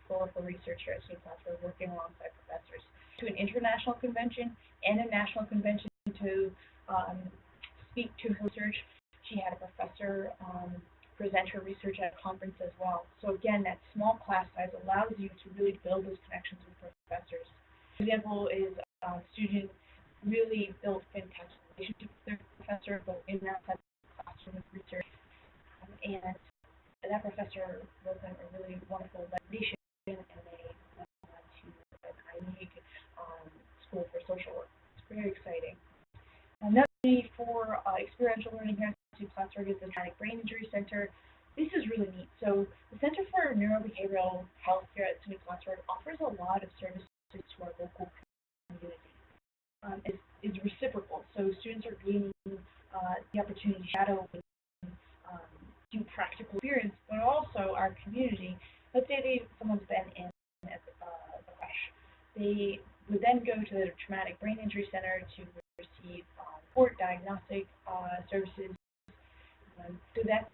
for her research here at SUNY Plattsburgh, working alongside professors. To an international convention and a national convention to speak to her research. She had a professor present her research at a conference as well. So again, that small class size allows you to really build those connections with professors. An example is a student really built fantastic relationships with their professor, both in and outside the classroom with research. And that professor wrote them a really wonderful recommendation, and they went on to an Ivy League school for social work. It's very exciting. Another for experiential learning here at SUNY Plattsburgh is the Traumatic Brain Injury Center. This is really neat. So the Center for Neurobehavioral Health here at SUNY Plattsburgh offers a lot of services to our local community. It's reciprocal. So students are gaining the opportunity to shadow and do practical experience, but also our community. Let's say someone's been in a crash. They would then go to the Traumatic Brain Injury Center to receive support, diagnostic services. So that's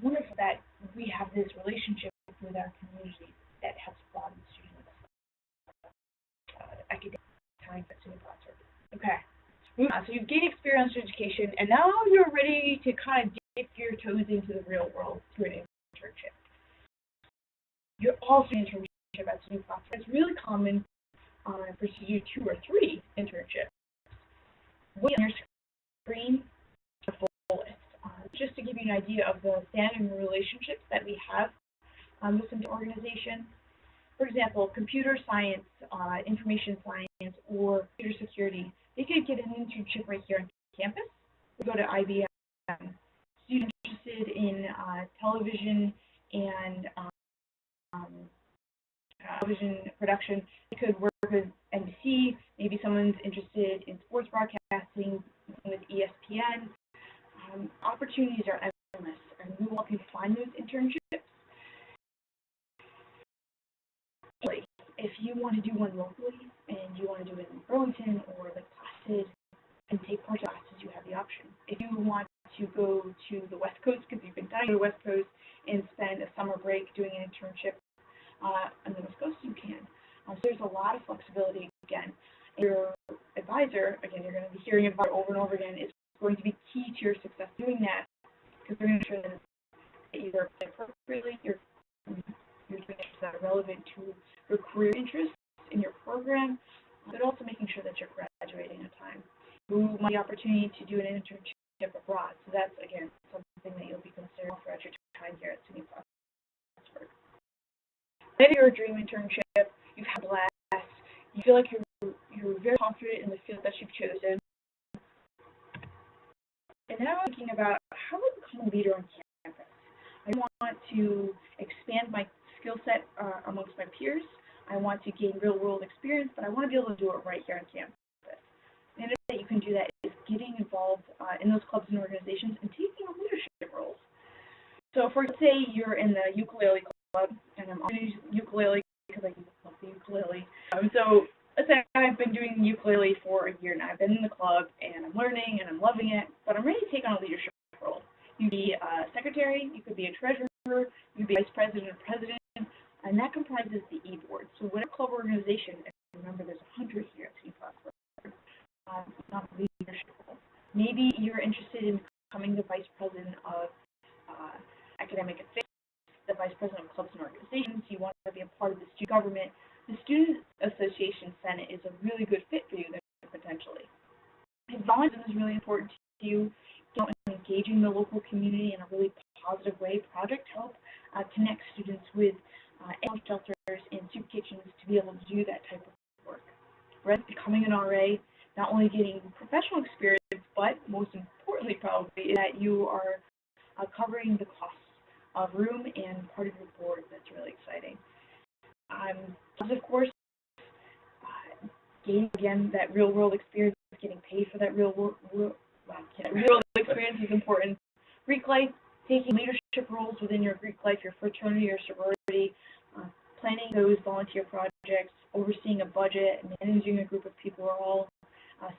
wonderful that we have this relationship with our community that helps broaden students' academic time at SUNY Plattsburgh. Okay, so you've gained experiential education, and now you're ready to kind of dip your toes into the real world through an internship. all student internship at SUNY Plattsburgh. It's really common for us to do 2 or 3 internships. What's on your screen? A full list. Just to give you an idea of the standing relationships that we have with some organizations. For example, computer science, information science, or computer security, they could get an internship right here on campus. We go to IBM. Students interested in television and television production, they could work with NBC. Maybe someone's interested in sports broadcasting with ESPN. Opportunities are endless, and we want you to find those internships. If you want to do one locally and you want to do it in Burlington or the classes and take partial classes, you have the option. If you want to go to the West Coast because you've been dying to go to the West Coast and spend a summer break doing an internship on the West Coast, you can. So there's a lot of flexibility again. Your advisor, again, you're going to be hearing about it over and over again, is going to be key to your success doing that because they're going to ensure that either appropriately, you're doing things that are relevant to your career interests in your program, but also making sure that you're graduating on time. You might have the opportunity to do an internship abroad, so that's, again, something that you'll be considering throughout your time here at SUNY Plattsburgh. Maybe you're a dream internship, you've had a blast, you feel like you're very confident in the field that you've chosen, and now I'm thinking about how do I become a leader on campus? I want to expand my skill set amongst my peers. I want to gain real-world experience, but I want to be able to do it right here on campus. And the way that you can do that is getting involved in those clubs and organizations and taking on leadership roles. So, for say you're in the ukulele club, and I'm on ukulele because I love the ukulele. So, let's say I've been doing ukulele for a year now. I've been in the club, and I'm learning, and I'm loving it, but I'm ready to take on a leadership role. You could be a secretary, you could be a treasurer, you could be vice president or president, and that comprises the e-board. So whatever club organization, and remember there's 100 here at SUNY Plattsburgh, not a leadership role. Maybe you're interested in becoming the vice president of academic affairs, the vice president of clubs and organizations. You want to be a part of the student government. The Student Association Senate is a really good fit for you there, potentially. If volunteerism is really important to you, engaging the local community in a really positive way, Project Help connects students with animal shelters and soup kitchens to be able to do that type of work. Whereas becoming an RA, not only getting professional experience, but most importantly probably, is that you are covering the costs of room and part of your board. That's really exciting. Of course, gaining again that real-world experience, getting paid for that real-world experience is important. Greek life, taking leadership roles within your Greek life, your fraternity or sorority, planning those volunteer projects, overseeing a budget, managing a group of people are all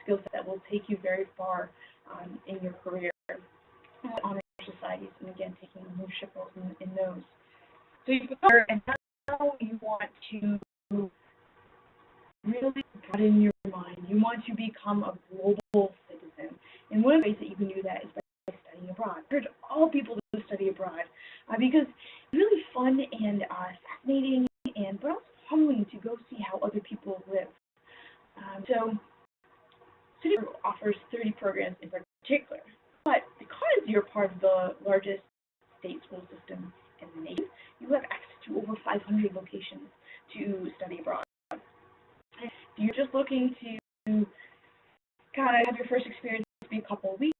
skill sets that will take you very far in your career. Honor societies, and again, taking leadership roles in those. So you become, and now you want to really broaden your mind. You want to become a global citizen. And one of the ways that you can do that is by studying abroad. I urge all people to study abroad because it's really fun and fascinating, but also humbling to go see how other people live. So SUNY offers 30 programs in particular, but because you're part of the largest state school system in the nation, you have access to over 500 locations to study abroad. If you're just looking to kind of have your first experience be a couple of weeks,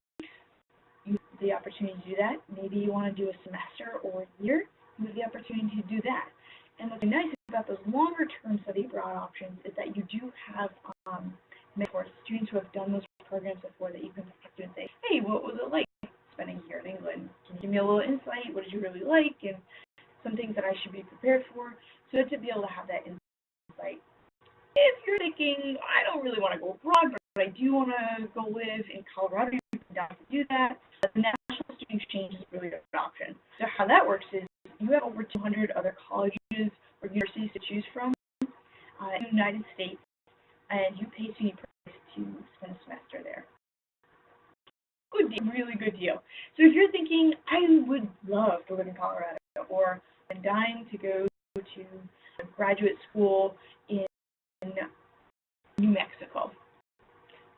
you have the opportunity to do that. Maybe you want to do a semester or a year, you have the opportunity to do that. And what's nice about those longer-term study abroad options is that you do have mentors, students who have done those programs before that you can talk to and say, hey, what was it like spending a year in England? Can you give me a little insight? What did you really like? And some things that I should be prepared for. So to be able to have that insight. If you're thinking, I don't really want to go abroad, but I do want to go live in Colorado, you can down to do that. The National Student Exchange is really a good option. So how that works is you have over 200 other colleges or universities to choose from in the United States, and you pay SUNY price to spend a semester there. Good deal, really good deal. So if you're thinking, I would love to live in Colorado, or I'm dying to go to graduate school in New Mexico,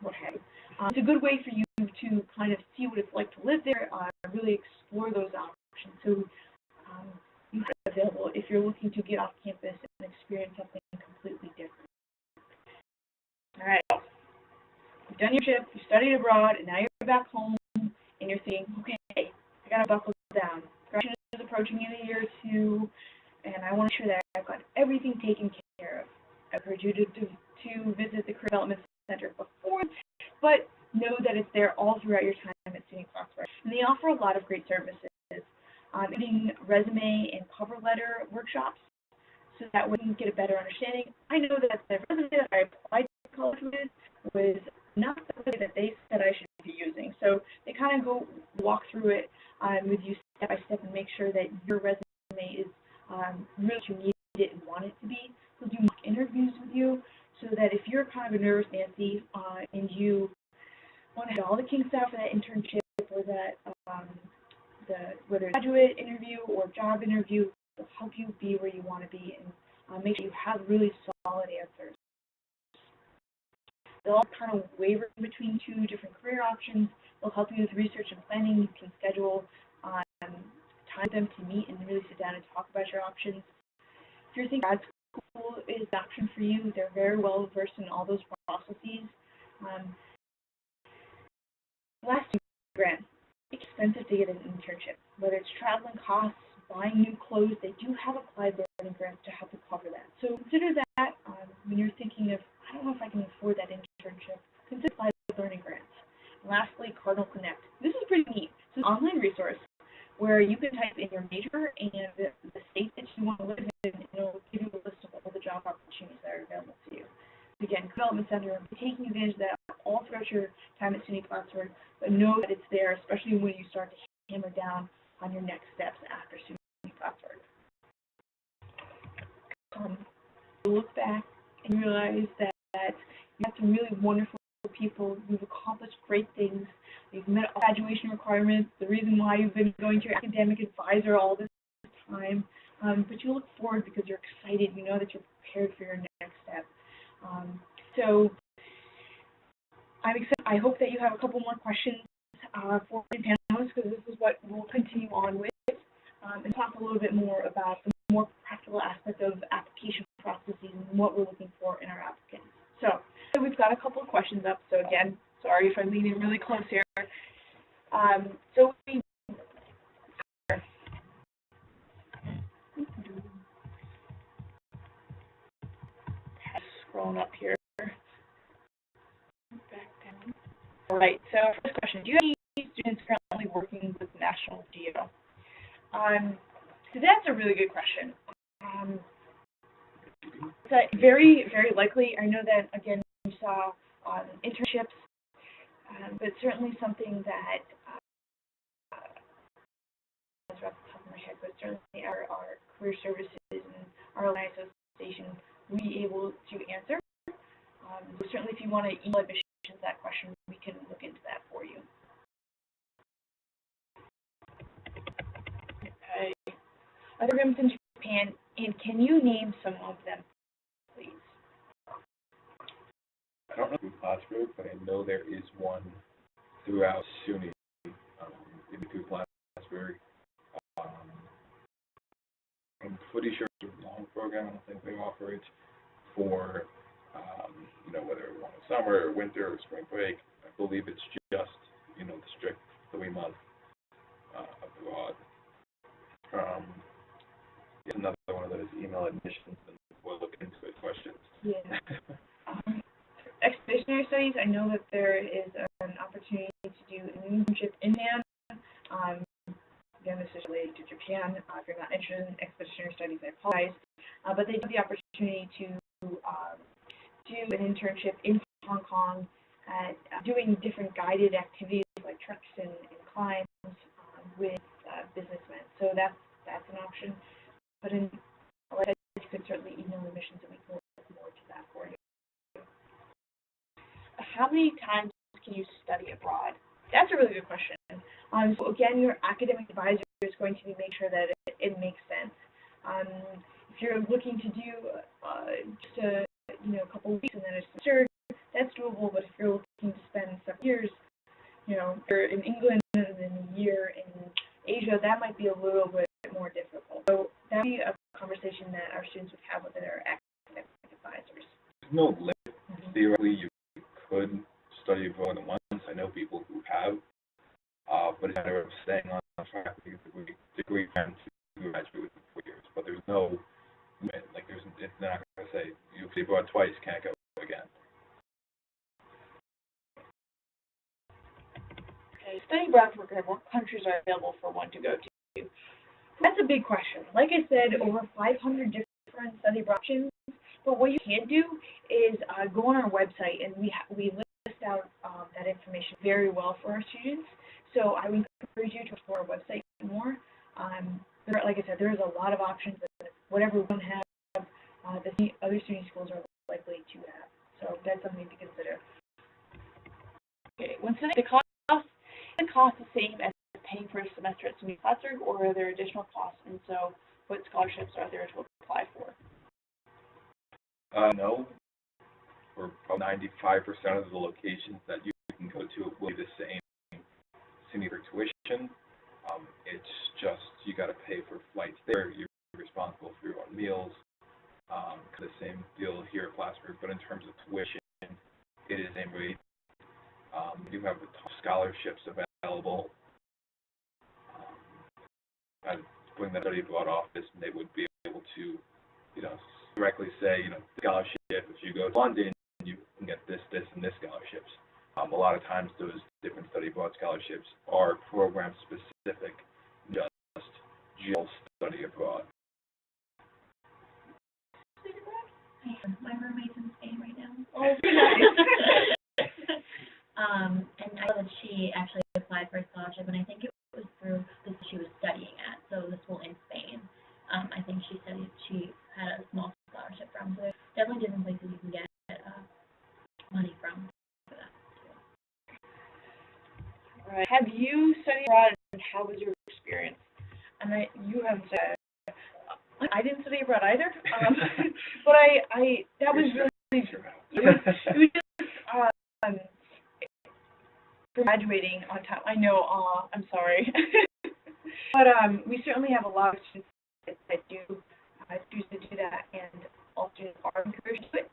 what have you. It's a good way for you to kind of see what it's like to live there, really explore those options. So you have it available if you're looking to get off campus and experience something completely different. All right, you've done your trip, you studied abroad, and now you're back home, and you're thinking, okay, I gotta buckle down. Graduation is approaching in a year or two, and I want to make sure that I've got everything taken care of. I've heard you to visit the Career Development Center before, but know that it's there all throughout your time at SUNY Plattsburgh. And they offer a lot of great services, including resume and cover letter workshops, so that we can get a better understanding. I know that the resume that I applied to college with was not the way that they said I should be using. So they kind of go walk through it with you step by step and make sure that your resume is really what you need it and want it to be. They'll do mock interviews with you so that if you're kind of a nervous Nancy and you want to have all the kinks out for that internship or that whether it's a graduate interview or job interview, will help you be where you want to be and make sure you have really solid answers. They'll all kind of waver in between two different career options. They'll help you with research and planning. You can schedule time them to meet and really sit down and talk about your options. If you're thinking grad school is an option for you, they're very well versed in all those processes. Last grant, it's expensive to get an internship, whether it's traveling costs, buying new clothes. They do have applied learning grants to help you cover that. So consider that when you're thinking of, I don't know if I can afford that internship, consider applied learning grants. And lastly, Cardinal Connect. This is pretty neat. It's an online resource where you can type in your major and the state that you want to live in, and it'll give you a list of all the job opportunities that are available to you. Again, Development Center, taking advantage of that all throughout your time at SUNY Plattsburgh, but know that it's there, especially when you start to hammer down on your next steps after SUNY Plattsburgh. Look back and realize that you have some really wonderful people. You've accomplished great things. You've met all graduation requirements, the reason why you've been going to your academic advisor all this time. But you look forward because you're excited. You know that you're prepared for your next step. So I'm excited. I hope that you have a couple more questions for the panelists, because this is what we'll continue on with, and talk a little bit more about the more practical aspect of application processes and what we're looking for in our applicants. So we've got a couple of questions up. So again, sorry if I'm leaning really close here. So we scrolling up here. Back down. All right. So first question: do you have any students currently working with National Geo? So that's a really good question. So very, very likely. I know that again you saw internships, but certainly something that off the top of my head, but certainly our career services and our alumni association will be able to answer. So certainly, if you want to email admissions that question, we can look into that for you. Okay. Other programs in Japan, and can you name some of them, please? I don't know in Plattsburgh, but I know there is one throughout SUNY, in Plattsburgh. I'm pretty sure it's a long program. I don't think they offer it for, whether you want summer or winter or spring break. I believe it's just, the strict 3-month abroad. Another one of those email admissions, and we'll look into it. Questions. Yeah. Expeditionary studies, I know that there is an opportunity to do an internship in Japan. Again, this is related to Japan. If you're not interested in expeditionary studies, I apologize. But they have the opportunity to do an internship in Hong Kong at doing different guided activities like treks and climbs with businessmen. So that's an option. But like I said, you can certainly email admissions and we can look more to that for you. How many times can you study abroad? That's a really good question. So again, your academic advisor is going to make sure that it makes sense. If you're looking to do just a couple of weeks and then a semester, that's doable. But if you're looking to spend several years, you're in England and then a year in Asia, that might be a little bit more difficult. So that would be a conversation that our students would have with their academic advisors. There's no limit. Theoretically, you could study abroad more than once. I know people who have, but it's a matter of staying on track to get the degree and to graduate within 4 years. But there's no limit. Like, they're not going to say, you study abroad twice, can't go again. Okay, study abroad program, what countries are available for one to go to? That's a big question. Like I said, over 500 different study abroad options. But what you can do is go on our website, and we list out that information very well for our students. So I would encourage you to explore our website more. Like I said, there's a lot of options that whatever we don't have, the other SUNY schools are likely to have. So that's something to consider. Okay, when studying, the cost the same as paying for a semester at SUNY Plattsburgh, or are there additional costs? And so, what scholarships are there to apply for? No. For probably 95% of the locations that you can go to will be the same SUNY for tuition. It's just you got to pay for flights there. You're responsible for your own meals. The same deal here at Plattsburgh, but in terms of tuition, it is the same rate. You have the top scholarships available. I'd bring that study abroad office, and they would be able to, directly say, scholarship. If you go to London, you can get this, and this scholarships. A lot of times, those different study abroad scholarships are program specific, just study abroad. My roommate's in Spain right now. Oh, nice. And I know that she actually applied for a scholarship, and I think it was through the school she was studying at, so the school in Spain. I think she said she had a small scholarship from, so there's definitely different places you can get money from for that too. All right. Have you studied abroad, and how was your experience? And you haven't said. I didn't study abroad either, but that was really, it was just graduating on time. I know, I'm sorry, but we certainly have a lot of students that do choose to do that, and all students are encouraged to it.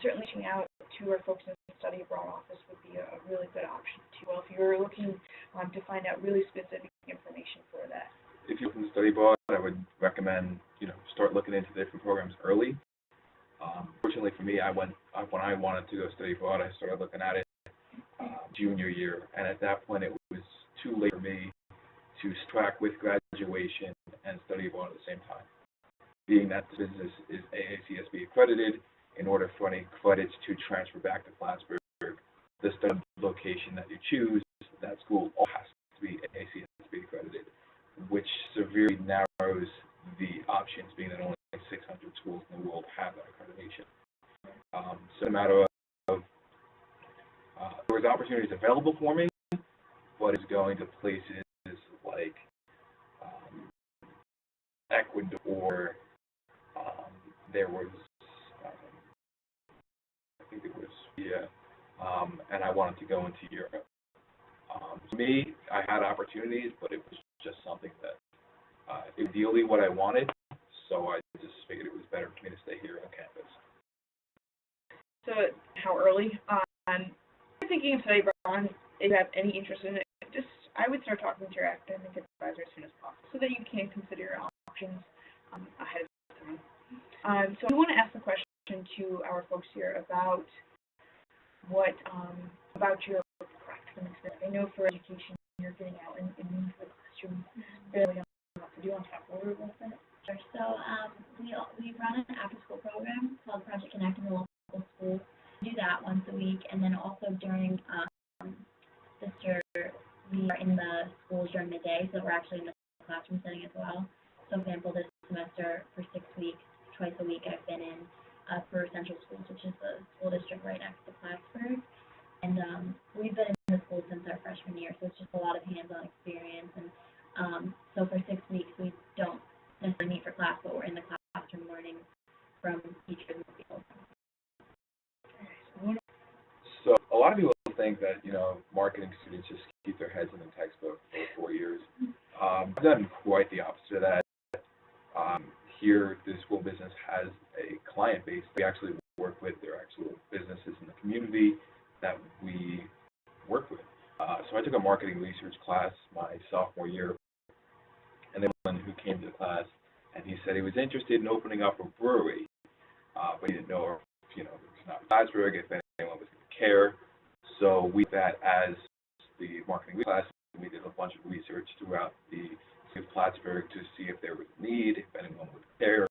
Certainly reaching out to our folks in the study abroad office would be a really good option too. Well, if you're looking to find out really specific information for that. If you're looking to study abroad, I would recommend, start looking into different programs early. Fortunately for me, when I wanted to go study abroad, I started looking at it junior year, and at that point it was too late for me to track with graduation and study abroad at the same time. Being that the business is AACSB accredited, in order for any credits to transfer back to Plattsburgh, the study location that you choose, that school all has to be AACSB accredited, which severely narrows the options, being that only 600 schools in the world have that accreditation. So it's a matter of there was opportunities available for me, but it's going to places like Ecuador. There was, I think it was, and I wanted to go into Europe. For me, I had opportunities, but it was just something that ideally what I wanted, so I just figured it was better for me to stay here on campus. So, how early? If you're thinking of studying abroad, if you have any interest in it, I would start talking to your academic advisor as soon as possible, so that you can consider your options ahead of time. So, we want to ask the question to our folks here about about your practicum experience. I know for education, you're getting out and into the classroom fairly young. Do you want to talk a little bit about that? Sure. So we run an after-school program called Project Connect in the local school. We do that once a week, and then also during we are in the schools during the day, so we're actually in the classroom setting as well. So, for example, this semester for 6 weeks, twice a week, I've been in for Central Schools, which is the school district right next to Plattsburgh. And we've been in the school since our freshman year, so it's just a lot of hands-on experience. And so for 6 weeks, we don't necessarily meet for class, but we're in the class classroom learning from teachers in the field. So a lot of people think that, marketing students just keep their heads in the textbook for 4 years. I've done quite the opposite of that. Here, the school business has a client base we actually work with. There are actual businesses in the community that we work with. So I took a marketing research class my sophomore year, and then one who came to the class, and he said he was interested in opening up a brewery, but he didn't know if, it was not Plattsburgh, if anyone was going to care. So we did that as the marketing class. We did a bunch of research throughout the city of Plattsburgh to see if there was a need, if anyone would care,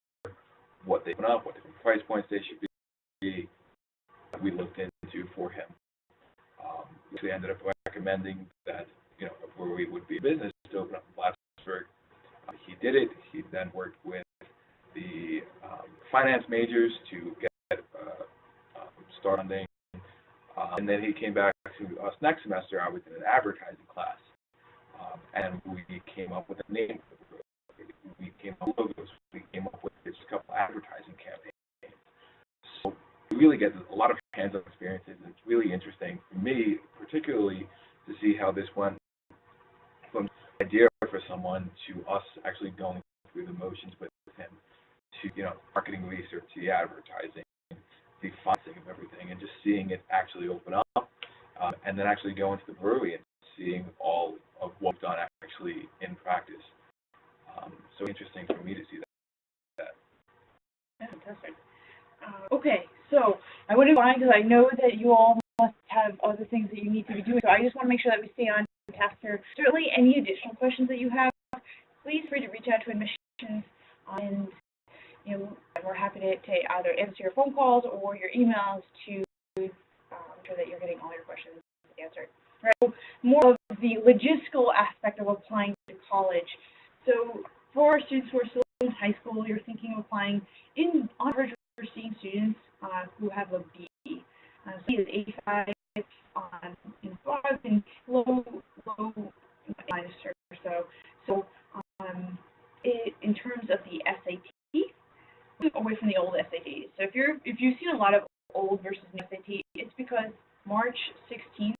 what they put up, what different price points they should be. We looked into for him. We ended up recommending that, a brewery would be a business to open up in Plattsburgh. He did it. He then worked with the finance majors to get start funding. And then he came back to us next semester. I was in an advertising class. And we came up with a name for the brewery. We came up with logos. We came up with just a couple advertising campaigns. So we really get a lot of hands-on experiences. It's really interesting for me, particularly, to see how this went from idea for someone to us actually going through the motions with him to, marketing research, the advertising, the financing of everything, and just seeing it actually open up, and then actually going to the brewery and seeing all of what we've done actually in practice. So interesting for me to see that. Fantastic. Okay, so I want to go on because I know that you all must have other things that you need to be doing, so I just want to make sure that we stay on task here. Certainly, any additional questions that you have, please feel free to reach out to admissions, and we're happy to either answer your phone calls or your emails to ensure that you're getting all your questions answered. Right. So more of the logistical aspect of applying to college. So for our students who are still in high school, you're thinking of applying. On average, we're seeing students who have a B. C is 85 in 5 and low minus or so. So in terms of the SAT, away from the old SATs. So if you've seen a lot of old versus new SAT, it's because March 16th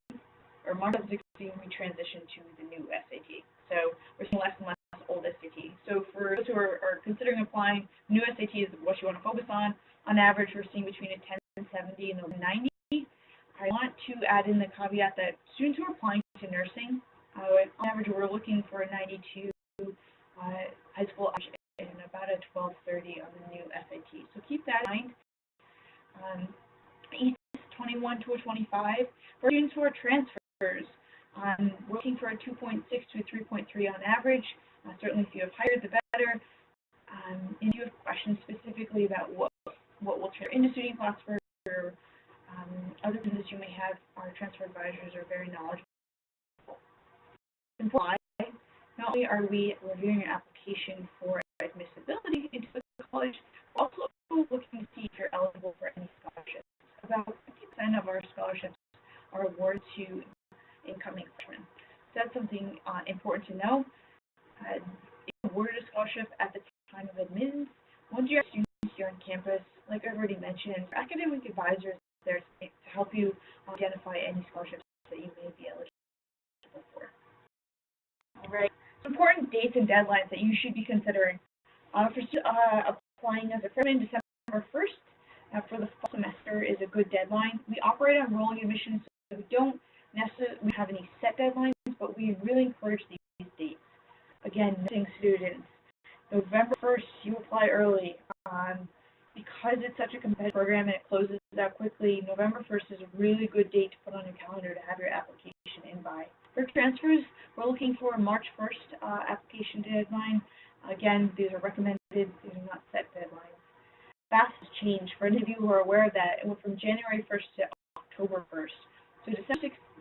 or March 2016 we transitioned to the new SAT. So we're seeing less and less old SAT. So for those who are considering applying, new SAT is what you want to focus on. On average, we're seeing between a 1070 and a 90. I want to add in the caveat that students who are applying to nursing, on average, we're looking for a 92 high school average and about a 1230 on the new SAT. So keep that in mind. East 21 to a 25. For students who are transfers, we're looking for a 2.6 to a 3.3 on average. Certainly, if you have higher, the better. And if you have questions specifically about what will transfer into SUNY Plattsburgh or other business you may have, our transfer advisors are very knowledgeable. Not only are we reviewing your application for admissibility into the college, we're also looking to see if you're eligible for any scholarships. About 50% of our scholarships are awarded to incoming freshmen. So that's something important to know. If you awarded a scholarship at the time of admittance, once you have students here on campus, like I've already mentioned, academic advisors are there to help you identify any scholarships that you may be eligible for. All right. Some important dates and deadlines that you should be considering. For applying as a freshman, December 1st for the fall semester is a good deadline. We operate on rolling admissions, so we don't necessarily have any set deadlines, but we really encourage these dates. Again, nursing students, November 1st, you apply early. Because it's such a competitive program and it closes out quickly, November 1st is a really good date to put on your calendar to have your application in by. For transfers, we're looking for a March 1st application deadline. Again, these are recommended, these are not set deadlines. FAFSA has changed. For any of you who are aware of that, it went from January 1st to October 1st. So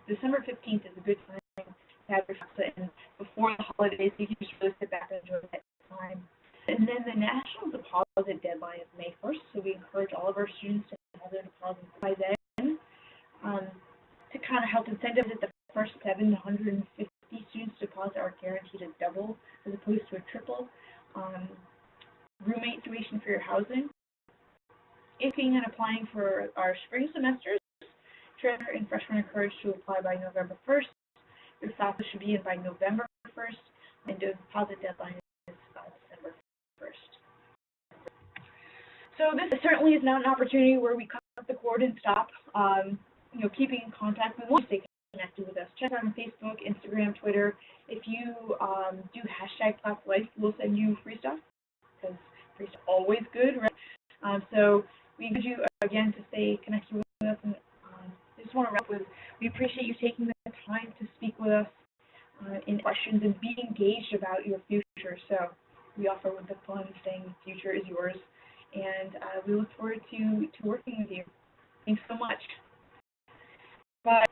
December 15th is a good time to have your FAFSA in before the holidays, so you can just really sit back and enjoy that time. And then the national deposit deadline is May 1st, so we encourage all of our students to have their deposits by then. To kind of help incentivize the first 750 students deposit are guaranteed a double as opposed to a triple. roommate situation for your housing. If you're looking at applying for our spring semesters, freshmen and freshmen are encouraged to apply by November 1st. Your FAFSA should be in by November 1st, and the deposit deadline is December 1st. So this certainly is not an opportunity where we cut the cord and stop. Keeping in contact, we want to stay connected with us. Check out on Facebook, Instagram, Twitter. If you do hashtag ClassLife, we'll send you free stuff, because free stuff is always good, right? So we encourage you again to stay connected with us, and I just want to wrap with, we appreciate you taking the time to speak with us in questions and be engaged about your future. So we offer with the fun saying the future is yours, and we look forward to working with you. Thanks so much. Bye.